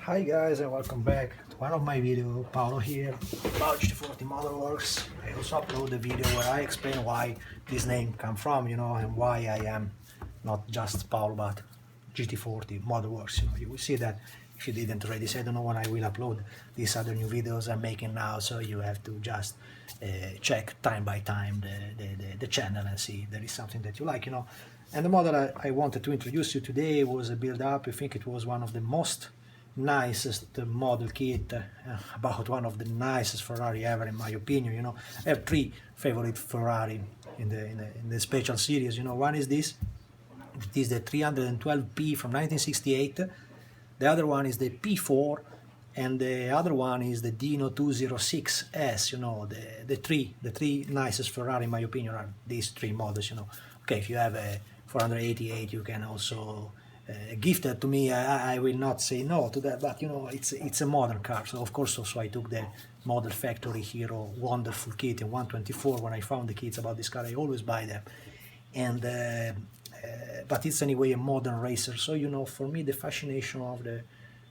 Hi guys, and welcome back to one of my videos. Paolo here about GT40 Model Works. I also upload a video where I explain why this name come from, and why I am not just Paolo but GT40 Model Works. You will see that if you didn't already. So I don't know when I will upload these other new videos I'm making now, so you have to just check time by time the channel and see if there is something that you like. And the model I wanted to introduce you today was a build-up. I think it was one of the most nicest model kit, about one of the nicest Ferrari ever in my opinion. I have three favorite Ferrari in the special series. One is this. It is the 312P from 1968. The other one is the P4, and the other one is the Dino 206S. The three nicest Ferrari in my opinion are these three models. Okay, if you have a 488, you can also gift that to me. I will not say no to that, but it's a modern car, so of course also I took the Model Factory Hero wonderful kit in 124. When I found the kits about this car, I always buy them, and but it's anyway a modern racer. So for me the fascination of the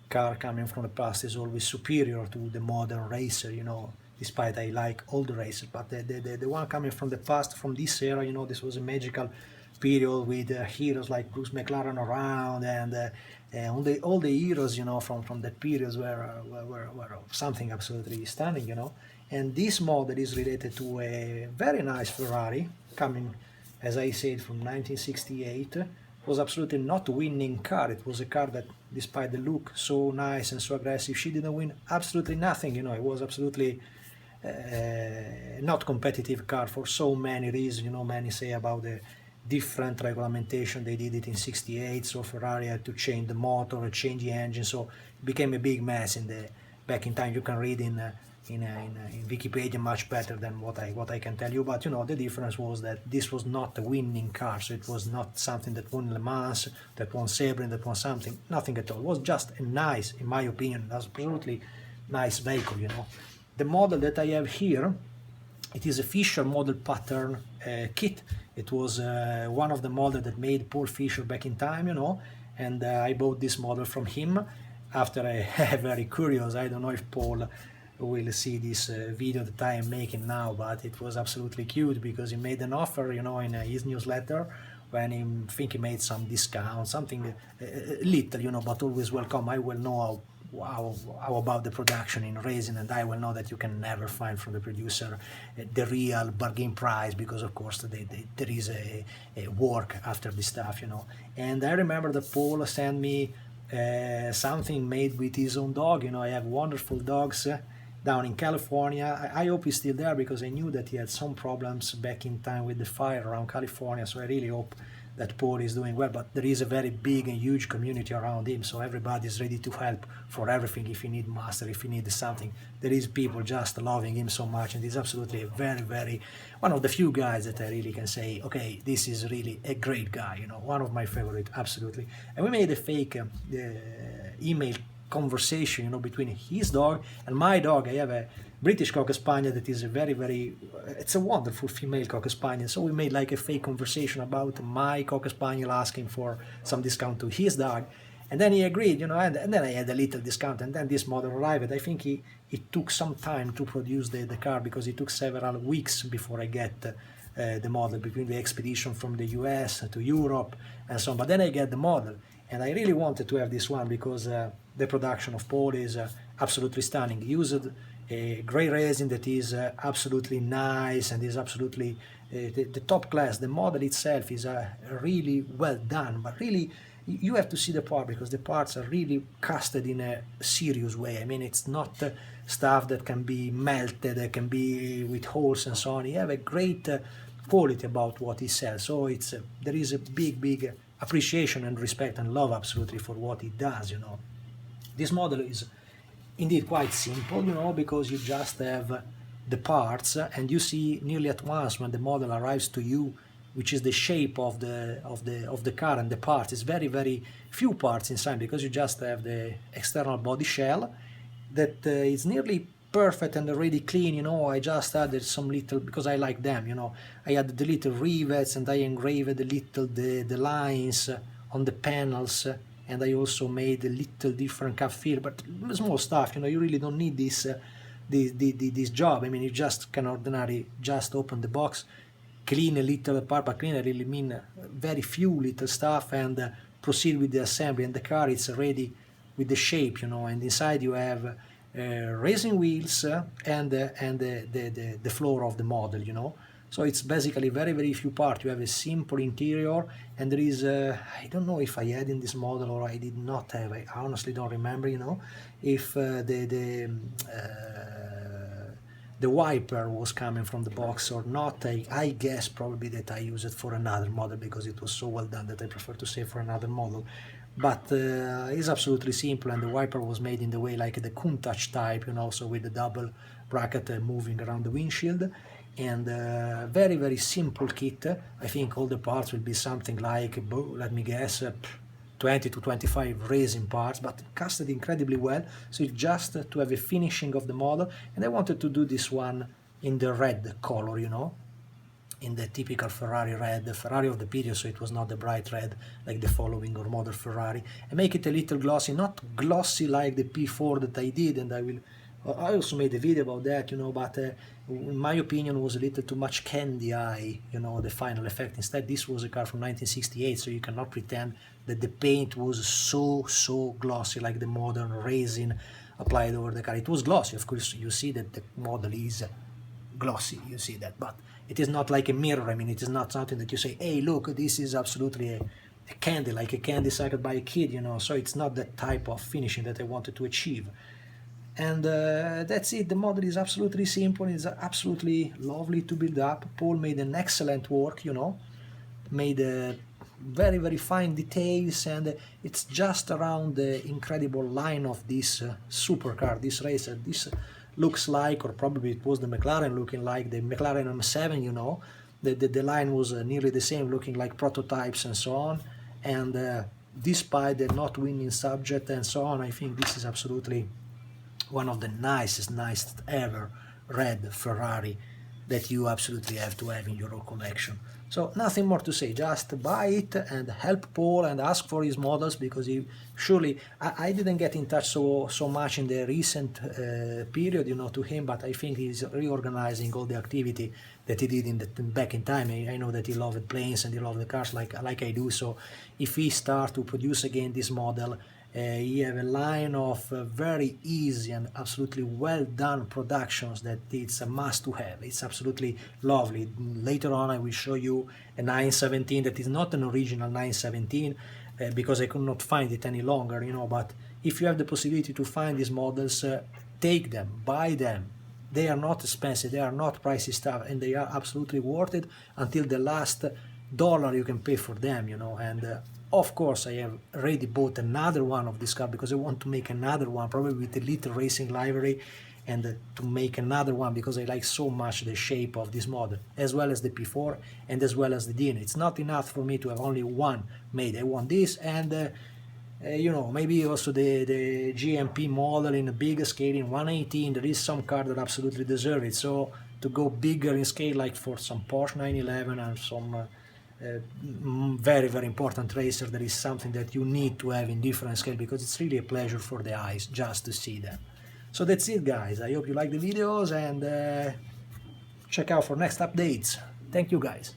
car coming from the past is always superior to the modern racer. Despite I like all the racers, but the one coming from the past, from this era, this was a magical period with heroes like Bruce McLaren around, and all the heroes from that period were something absolutely stunning. And this model is related to a very nice Ferrari coming, as I said, from 1968. It was absolutely not a winning car. It was a car that, despite the look so nice and so aggressive, she didn't win absolutely nothing. It was absolutely not competitive car for so many reasons. Many say about the different regulation. They did it in 68, so Ferrari had to change the motor, change the engine, so it became a big mess back in time. You can read in Wikipedia much better than what I can tell you, but the difference was that this was not a winning car, so it was not something that won Le Mans, that won Sebring, that won something, nothing at all. It was just a nice, in my opinion, absolutely nice vehicle. The model that I have here, it is a Fisher model pattern kit. It was one of the models that made Paul Fisher back in time, and I bought this model from him after I very curious. I don't know if Paul will see this video that I am making now, but it was absolutely cute because he made an offer, in his newsletter, when he think he made some discount, something little, but always welcome. I will know how about the production in resin, and I will know that you can never find from the producer the real bargain price, because of course there is a work after this stuff. And I remember that Paul sent me something made with his own dog. I have wonderful dogs down in California. I hope he's still there, because I knew that he had some problems back in time with the fire around California, so I really hope that Paul is doing well. But there is a very big and huge community around him, so everybody is ready to help for everything. If you need master, if you need something, there is people just loving him so much, and he's absolutely a very one of the few guys that I really can say, okay, this is really a great guy. One of my favorite, absolutely. And we made a fake email conversation, between his dog and my dog. I have a British Cocker Spaniel that is a very, it's a wonderful female Cocker Spaniel. So we made like a fake conversation about my Cocker Spaniel asking for some discount to his dog, and then he agreed, and then I had a little discount, and then this model arrived. I think it took some time to produce the car, because it took several weeks before I get the model, between the expedition from the US to Europe and so on. But then I get the model, and I really wanted to have this one because the production of Paul is absolutely stunning. He used a gray resin that is absolutely nice, and is absolutely the top class. The model itself is really well done, but really you have to see the part, because the parts are really casted in a serious way. I mean, it's not stuff that can be melted, that can be with holes and so on. You have a great quality about what he sells, so it's there is a big appreciation and respect and love absolutely for what he does. This model is indeed quite simple, because you just have the parts, and you see nearly at once when the model arrives to you, which is the shape of the car, and the parts. It's very few parts inside, because you just have the external body shell that is nearly perfect and already clean. I just added some little, because I like them, I added the little rivets, and I engraved the lines on the panels and I also made a little different cap feel, but small stuff, you know, you really don't need this this job. I mean, you just can ordinarily just open the box, clean a little part, but clean I really mean very few little stuff, and proceed with the assembly, and the car is ready with the shape, you know, and inside you have racing wheels and the floor of the model, you know. So it's basically very few parts. You have a simple interior, and there is I don't know if I had in this model or I did not have. I honestly don't remember, you know, if the wiper was coming from the box or not. I guess probably that I used it for another model because it was so well done that I prefer to say for another model. But it's absolutely simple, and the wiper was made in the way like the Countach type, you know, so with the double bracket moving around the windshield. And very simple kit. I think all the parts will be something like, let me guess, 20 to 25 resin parts, but casted incredibly well, so it's just to have a finishing of the model. And I wanted to do this one in the red color, you know, in the typical Ferrari red, the Ferrari of the period, so it was not the bright red like the following or modern Ferrari, and make it a little glossy, not glossy like the P4 that I did, and I also made a video about that, you know, but in my opinion was a little too much candy eye, you know, the final effect. Instead, this was a car from 1968, so you cannot pretend that the paint was so glossy like the modern resin applied over the car. It was glossy, of course, you see that the model is glossy, you see that, but it is not like a mirror. I mean, it is not something that you say, hey, look, this is absolutely a candy, like a candy sucked by a kid, you know, so it's not that type of finishing that I wanted to achieve. And that's it. The model is absolutely simple, it's absolutely lovely to build up. Paul made an excellent work, you know, made very fine details, and it's just around the incredible line of this supercar, this racer. This looks like, or probably it was the McLaren looking like the McLaren M7, you know, the line was nearly the same, looking like prototypes and so on. And despite the not winning subject and so on, I think this is absolutely one of the nicest ever red Ferrari that you absolutely have to have in your collection. So nothing more to say, just buy it and help Paul and ask for his models, because he surely, I didn't get in touch so much in the recent period, you know, to him, but I think he's reorganizing all the activity that he did back in time. I know that he loved planes and he loved the cars like I do, so if he start to produce again this model, he have a line of very easy and absolutely well done productions that it's a must to have. It's absolutely lovely. Later on I will show you a 917 that is not an original 917 because I could not find it any longer, you know, but if you have the possibility to find these models, take them, buy them. They are not expensive, they are not pricey stuff, and they are absolutely worth it until the last dollar you can pay for them, you know. And of course, I have already bought another one of this car because I want to make another one, probably with a little racing livery, and to make another one because I like so much the shape of this model, as well as the P4 and as well as the Dino. It's not enough for me to have only one made. I want this and you know, maybe also the GMP model in a bigger scale in 118. There is some car that absolutely deserve it. So to go bigger in scale, like for some Porsche 911 and some very important racer, there is something that you need to have in different scale, because it's really a pleasure for the eyes just to see them. So that's it, guys. I hope you like the videos, and check out for next updates. Thank you, guys.